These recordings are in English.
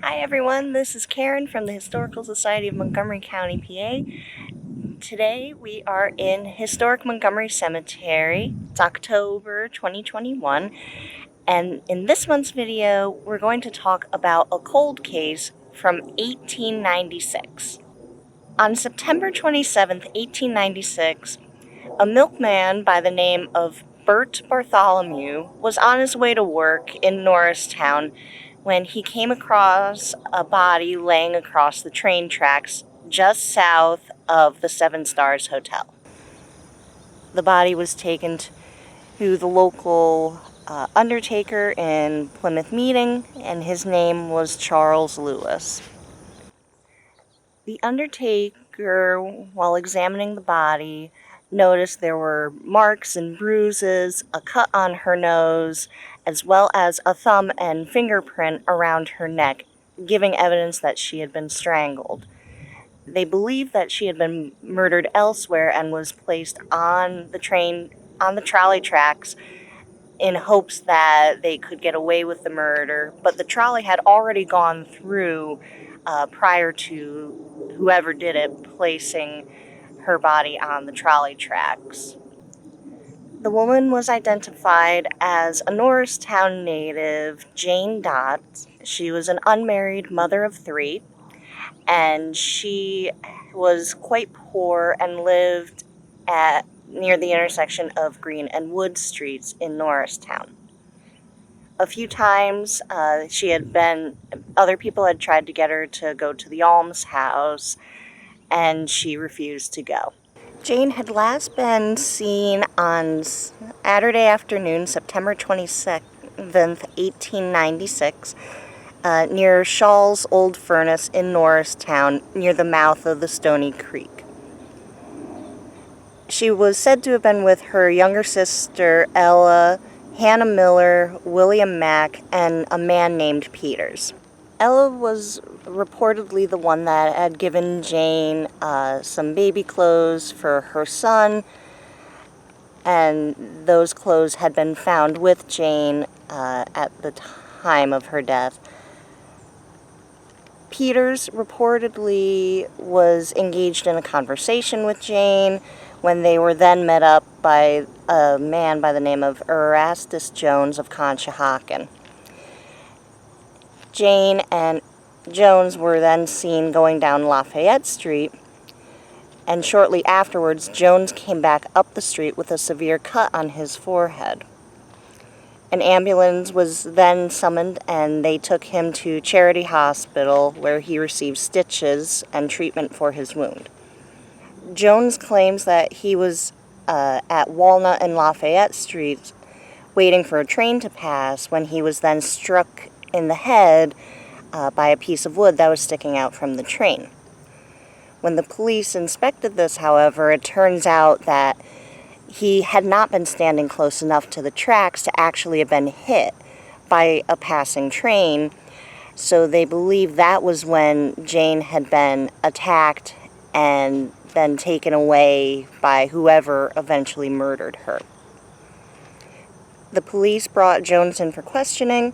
Hi everyone, this is Karen from the Historical Society of Montgomery County, PA. Today we are in Historic Montgomery Cemetery. It's October 2021, and in this month's video we're going to talk about a cold case from 1896. On September 27, 1896, a milkman by the name of Bert Bartholomew was on his way to work in Norristown when he came across a body laying across the train tracks just south of the Seven Stars Hotel. The body was taken to the local undertaker in Plymouth Meeting, and his name was Charles Lewis. The undertaker, while examining the body, noticed there were marks and bruises, a cut on her nose, as well as a thumb and fingerprint around her neck, giving evidence that she had been strangled. They believed that she had been murdered elsewhere and was placed on the trolley tracks in hopes that they could get away with the murder, but the trolley had already gone through prior to whoever did it placing her body on the trolley tracks. The woman was identified as a Norristown native, Jane Dott. She was an unmarried mother of 3, and she was quite poor and lived near the intersection of Green and Wood Streets in Norristown. A few times other people had tried to get her to go to the almshouse, and she refused to go. Jane had last been seen on Saturday afternoon, September 27th, 1896, near Shaw's Old Furnace in Norristown, near the mouth of the Stony Creek. She was said to have been with her younger sister, Ella, Hannah Miller, William Mack, and a man named Peters. Ella was reportedly the one that had given Jane some baby clothes for her son, and those clothes had been found with Jane at the time of her death. Peters reportedly was engaged in a conversation with Jane when they were then met up by a man by the name of Erastus Jones of Conshohocken. Jane and Jones were then seen going down Lafayette Street, and shortly afterwards, Jones came back up the street with a severe cut on his forehead. An ambulance was then summoned, and they took him to Charity Hospital, where he received stitches and treatment for his wound. Jones claims that he was at Walnut and Lafayette Streets waiting for a train to pass when he was then struck in the head by a piece of wood that was sticking out from the train. When the police inspected this, however, it turns out that he had not been standing close enough to the tracks to actually have been hit by a passing train, so they believe that was when Jane had been attacked and then taken away by whoever eventually murdered her. The police brought Jones in for questioning,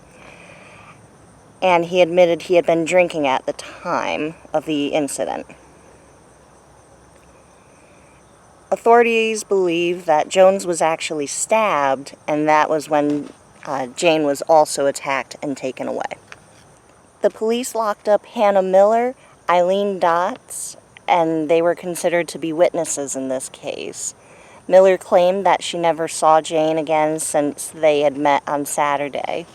and he admitted he had been drinking at the time of the incident. Authorities believe that Jones was actually stabbed, and that was when Jane was also attacked and taken away. The police locked up Hannah Miller, Eileen Dotts, and they were considered to be witnesses in this case. Miller claimed that she never saw Jane again since they had met on Saturday.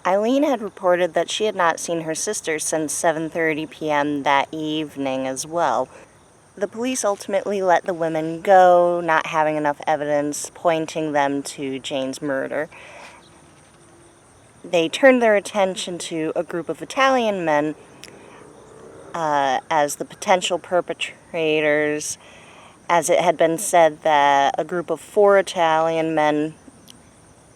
Eileen had reported that she had not seen her sister since 7:30 p.m. that evening as well. The police ultimately let the women go, not having enough evidence pointing them to Jane's murder. They turned their attention to a group of Italian men as the potential perpetrators, as it had been said that a group of 4 Italian men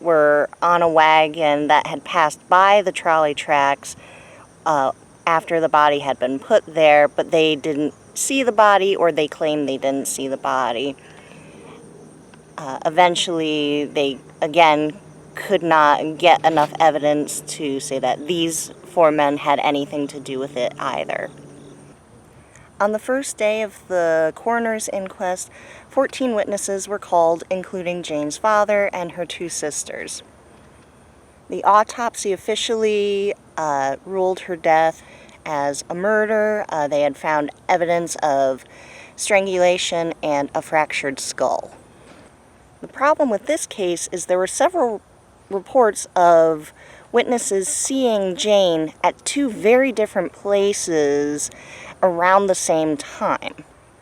were on a wagon that had passed by the trolley tracks after the body had been put there, but they didn't see the body, or they claimed they didn't see the body. Eventually, they again could not get enough evidence to say that these four men had anything to do with it either. On the first day of the coroner's inquest, 14 witnesses were called, including Jane's father and her two sisters. The autopsy officially ruled her death as a murder. They had found evidence of strangulation and a fractured skull. The problem with this case is there were several reports of witnesses seeing Jane at two very different places around the same time.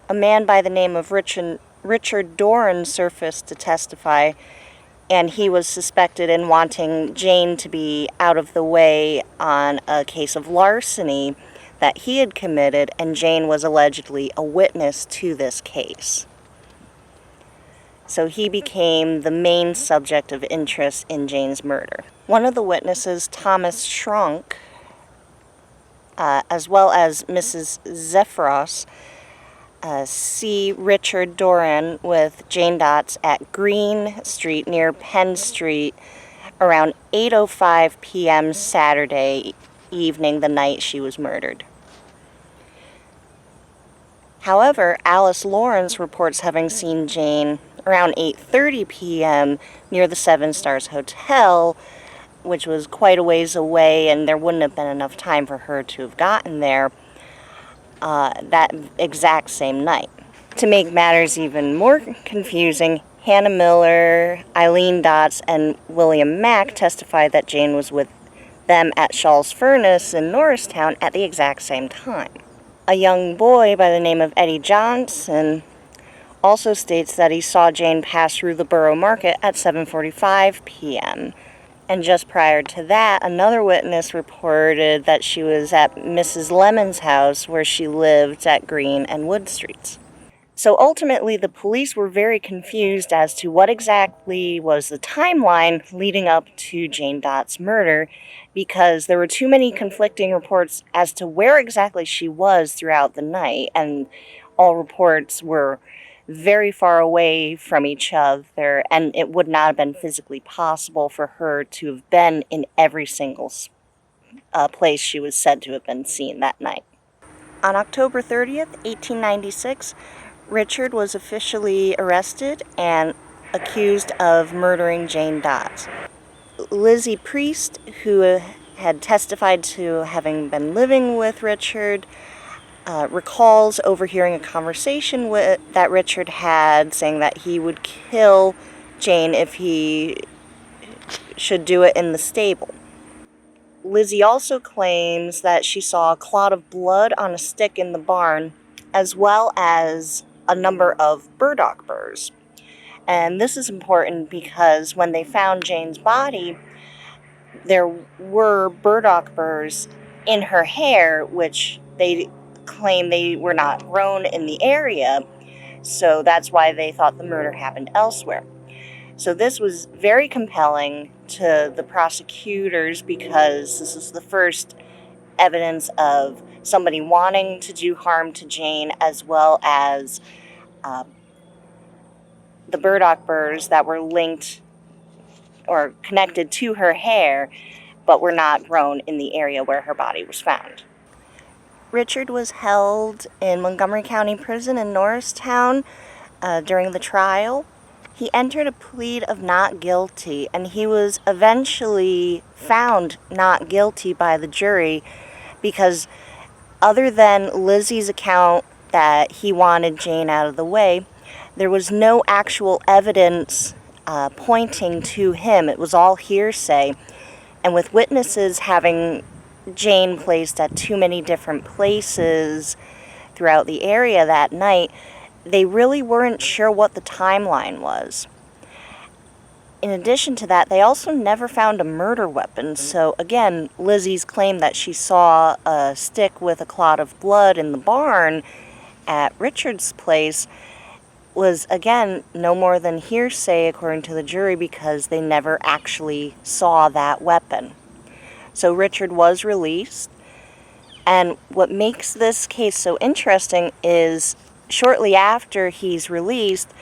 A man by the name of Richard Doran surfaced to testify, and he was suspected in wanting Jane to be out of the way on a case of larceny that he had committed, and Jane was allegedly a witness to this case. So he became the main subject of interest in Jane's murder. One of the witnesses, Thomas Shrunk, as well as Mrs. Zephyros, see Richard Doran with Jane Dotz at Green Street near Penn Street around 8:05 p.m. Saturday evening, the night she was murdered. However, Alice Lawrence reports having seen Jane around 8:30 p.m. near the Seven Stars Hotel, which was quite a ways away, and there wouldn't have been enough time for her to have gotten there that exact same night. To make matters even more confusing, Hannah Miller, Eileen Dotz, and William Mack testified that Jane was with them at Shaw's Furnace in Norristown at the exact same time. A young boy by the name of Eddie Johnson also states that he saw Jane pass through the Borough Market at 7:45 p.m. And just prior to that, another witness reported that she was at Mrs. Lemon's house where she lived at Green and Wood Streets. So ultimately, the police were very confused as to what exactly was the timeline leading up to Jane Dott's murder, because there were too many conflicting reports as to where exactly she was throughout the night, and all reports were very far away from each other, and it would not have been physically possible for her to have been in every single place she was said to have been seen that night. On October 30th, 1896, Richard was officially arrested and accused of murdering Jane Dotz. Lizzie Priest, who had testified to having been living with Richard, recalls overhearing a conversation that Richard had, saying that he would kill Jane if he should do it in the stable. Lizzie also claims that she saw a clot of blood on a stick in the barn, as well as a number of burdock burrs. And this is important because when they found Jane's body, there were burdock burrs in her hair, which they claim they were not grown in the area, so that's why they thought the murder happened elsewhere. So this was very compelling to the prosecutors because this is the first evidence of somebody wanting to do harm to Jane, as well as the burdock burrs that were linked or connected to her hair, but were not grown in the area where her body was found. Richard was held in Montgomery County Prison in Norristown during the trial. He entered a plea of not guilty, and he was eventually found not guilty by the jury because, other than Lizzie's account that he wanted Jane out of the way, there was no actual evidence pointing to him. It was all hearsay. And with witnesses having Jane placed at too many different places throughout the area that night, they really weren't sure what the timeline was. In addition to that, they also never found a murder weapon. So again, Lizzie's claim that she saw a stick with a clot of blood in the barn at Richard's place was, again, no more than hearsay according to the jury because they never actually saw that weapon. So Richard was released, and what makes this case so interesting is shortly after he's released,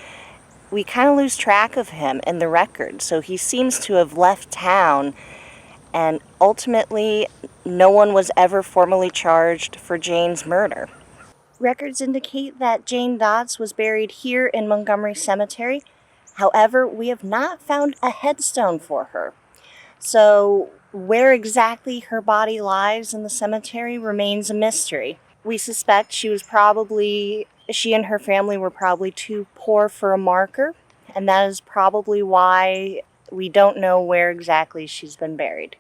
we kind of lose track of him in the record. So he seems to have left town, and ultimately no one was ever formally charged for Jane's murder. Records indicate that Jane Dodds was buried here in Montgomery Cemetery. However, we have not found a headstone for her. So where exactly her body lies in the cemetery remains a mystery. We suspect she and her family were probably too poor for a marker, and that is probably why we don't know where exactly she's been buried.